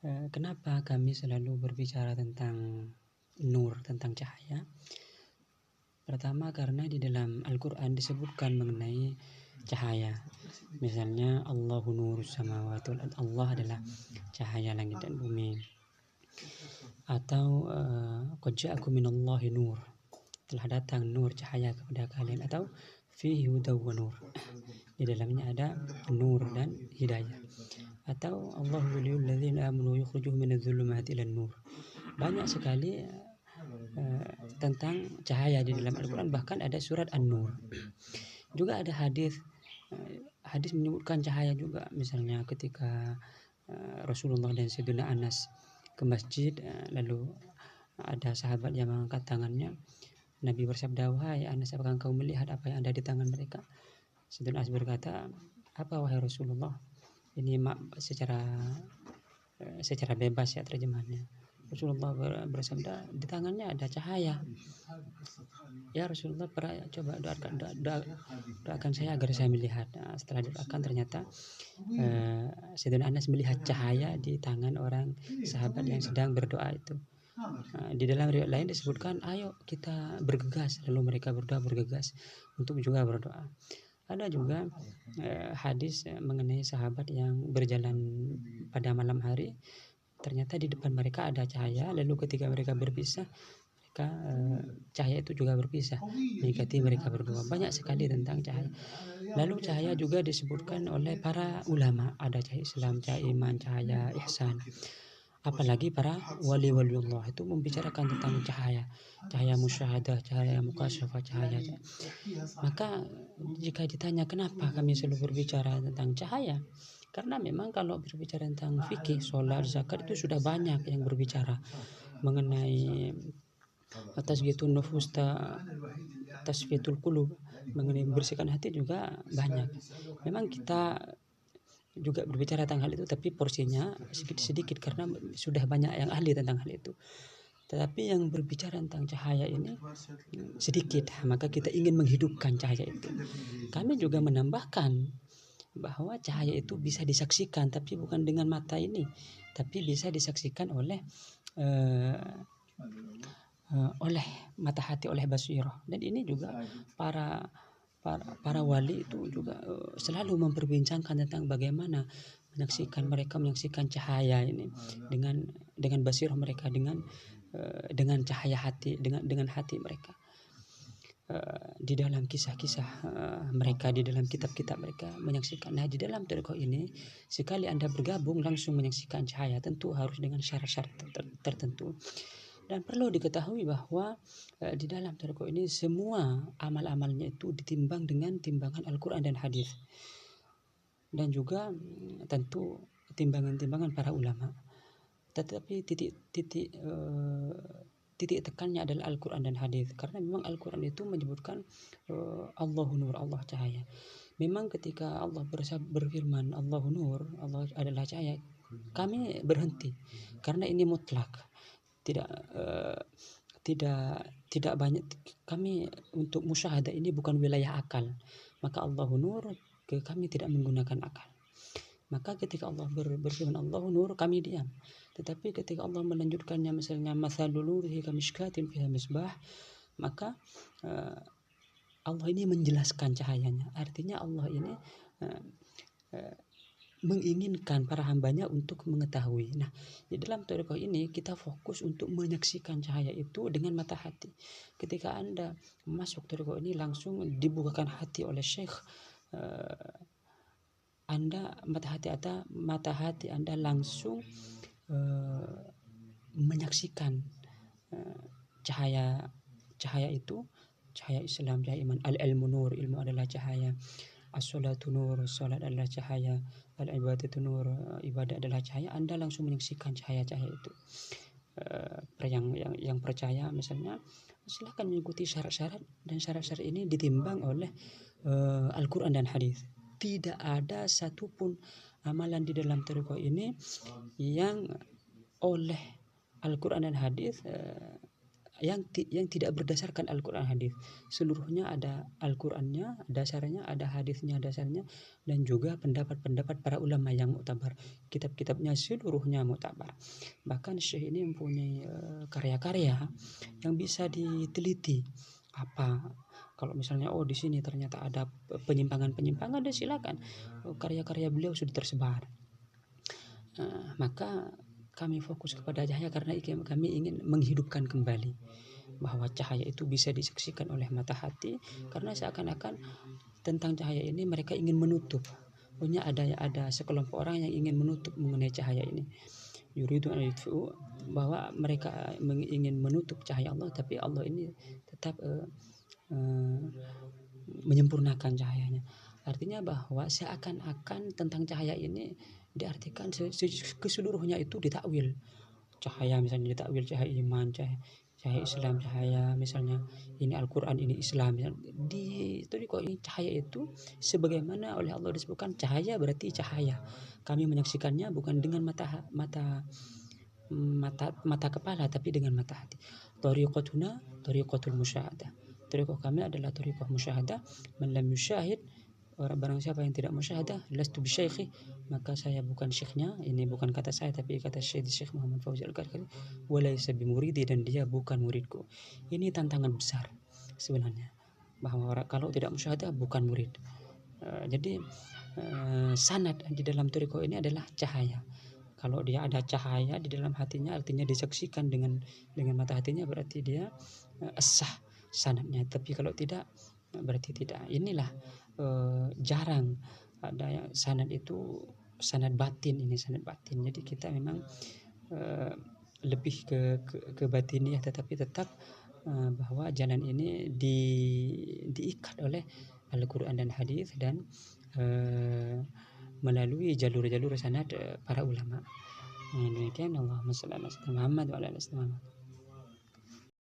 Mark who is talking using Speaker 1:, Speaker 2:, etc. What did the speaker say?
Speaker 1: Kenapa kami selalu berbicara tentang nur, tentang cahaya? Pertama, karena di dalam Al-Quran disebutkan mengenai cahaya. Misalnya Allahu nurus samawati wal ard, Allah adalah cahaya langit dan bumi. Atau qad ja'akum minallahi nur, telah datang nur, cahaya kepada kalian. Atau fihi hudaw wa nur, di dalamnya ada nur dan hidayah. Atau Allahu waliyul ladzina amanu yukhrijuhum minadh dhulumati ilan nur. Banyak sekali tentang cahaya di dalam Al-Quran, bahkan ada surat An-Nur. Juga ada hadis menyebutkan cahaya juga, misalnya ketika Rasulullah dan Sayyidina Anas ke masjid, lalu ada sahabat yang mengangkat tangannya. Nabi bersabda, "Wahai Anas, apakah engkau melihat apa yang ada di tangan mereka?" Sayyidina Anas berkata, "Apa wahai Rasulullah?" Ini secara bebas ya terjemahannya. Rasulullah bersabda, "Di tangannya ada cahaya." "Ya Rasulullah, coba doakan saya agar saya melihat." Nah, setelah doakan, ternyata Sayyidina Anas melihat cahaya di tangan orang sahabat yang sedang berdoa itu. Di dalam riwayat lain disebutkan, "Ayo kita bergegas." Lalu mereka berdua bergegas untuk juga berdoa. Ada juga hadis mengenai sahabat yang berjalan pada malam hari. Ternyata di depan mereka ada cahaya, lalu ketika mereka berpisah, maka cahaya itu juga berpisah mengikuti mereka berdua. Banyak sekali tentang cahaya. Lalu cahaya juga disebutkan oleh para ulama, ada cahaya Islam, cahaya iman, cahaya ihsan. Apalagi para wali-waliullah itu membicarakan tentang cahaya musyahadah, cahaya mukasyafah, cahaya. Maka jika ditanya kenapa kami selalu berbicara tentang cahaya, karena memang kalau berbicara tentang fikih, sholat, zakat, itu sudah banyak yang berbicara mengenai tasfiyatun nufus, tasfiyatul qulub, mengenai membersihkan hati juga banyak. Memang kita juga berbicara tentang hal itu, tapi porsinya sedikit karena sudah banyak yang ahli tentang hal itu. Tetapi yang berbicara tentang cahaya ini sedikit, maka kita ingin menghidupkan cahaya itu. Kami juga menambahkan bahwa cahaya itu bisa disaksikan, tapi bukan dengan mata ini, tapi bisa disaksikan oleh mata hati, oleh basirah. Dan ini juga para wali itu juga selalu memperbincangkan tentang bagaimana mereka menyaksikan cahaya ini dengan basirah mereka, dengan cahaya hati, dengan hati mereka. Di dalam kisah-kisah mereka, di dalam kitab-kitab mereka menyaksikan. Nah, di dalam thariqah ini, sekali Anda bergabung langsung menyaksikan cahaya, tentu harus dengan syarat-syarat tertentu. Dan perlu diketahui bahwa di dalam thariqah ini semua amal-amalnya itu ditimbang dengan timbangan Al-Quran dan hadis, dan juga tentu timbangan-timbangan para ulama. Tetapi titik tekannya adalah Al-Quran dan hadis, karena memang Al-Quran itu menyebutkan Allahu nur, Allah cahaya. Memang ketika Allah berfirman Allahu nur, Allah adalah cahaya, kami berhenti karena ini mutlak, tidak banyak. Kami untuk musyahadah ini bukan wilayah akal, maka Allahu nur, kami tidak menggunakan akal. Maka ketika Allah berfirman Allahu nur, kami diam. Tetapi ketika Allah melanjutkannya, misalnya mathalul nurihi kamishkatin fiha misbah, maka Allah ini menjelaskan cahayanya. Artinya Allah ini menginginkan para hambanya untuk mengetahui. Nah, di dalam thariqah ini kita fokus untuk menyaksikan cahaya itu dengan mata hati. Ketika Anda masuk thariqah ini, langsung dibukakan hati oleh Syekh, Anda mata hati Anda langsung menyaksikan cahaya itu, cahaya Islam, cahaya iman. Al-ilmu nur, ilmu adalah cahaya. As-salatu nur, salat adalah cahaya. Al-ibadatu nur, ibadah adalah cahaya. Anda langsung menyaksikan cahaya-cahaya itu. Yang percaya misalnya, silakan mengikuti syarat-syarat, dan syarat-syarat ini ditimbang oleh Al-Quran dan hadis. Tidak ada satupun amalan di dalam thariqah ini yang oleh Al-Quran dan hadis yang tidak berdasarkan Al-Quran hadis. Seluruhnya ada Al-Qurannya dasarnya, ada hadisnya dasarnya, dan juga pendapat-pendapat para ulama yang muktabar. Kitab-kitabnya seluruhnya muktabar. Bahkan Syekh ini mempunyai karya-karya yang bisa diteliti. Apa kalau misalnya di sini ternyata ada penyimpangan-penyimpangan, dan silakan, karya-karya beliau sudah tersebar. Maka kami fokus kepada cahaya karena kami ingin menghidupkan kembali bahwa cahaya itu bisa disaksikan oleh mata hati, karena seakan-akan tentang cahaya ini mereka ingin menutup. Punya ada sekelompok orang yang ingin menutup mengenai cahaya ini. Yuridu an yutfi'u, bahwa mereka ingin menutup cahaya Allah, tapi Allah ini tetap menyempurnakan cahayanya. Artinya bahwa seakan-akan tentang cahaya ini diartikan keseluruhnya itu ditakwil. Cahaya misalnya ditakwil cahaya iman, cahaya Islam, cahaya misalnya ini Al-Quran, ini Islam. Di kok ini cahaya itu sebagaimana oleh Allah disebutkan, cahaya berarti cahaya. Kami menyaksikannya bukan dengan mata kepala, tapi dengan mata hati. Tariqatuna tariqatul musyahadah. Tariqah kami adalah tariqah musyahadah. Man lam yusyahid, barang siapa yang tidak musyahadah, lastu bisyaikhi, maka saya bukan syekhnya. Ini bukan kata saya, tapi kata Syekh Muhammad Fauzi Al-Qarqari. Walaysa bimuridi, dan dia bukan muridku. Ini tantangan besar sebenarnya, bahwa kalau tidak musyahadah bukan murid. Jadi sanad di dalam tariqah ini adalah cahaya. Kalau dia ada cahaya di dalam hatinya, artinya disaksikan dengan mata hatinya, berarti dia sah sanadnya. Tapi kalau tidak, berarti tidak. Inilah jarang ada yang sanad itu sanad batin. Ini sanad batin. Jadi kita memang lebih ke batiniah, tetapi tetap bahwa jalan ini diikat oleh Al-Quran dan hadis, dan melalui jalur-jalur sanad para ulama. Demikian. Allahumma shalli ala sayyidina Muhammad wa ala ali sayyidina Muhammad.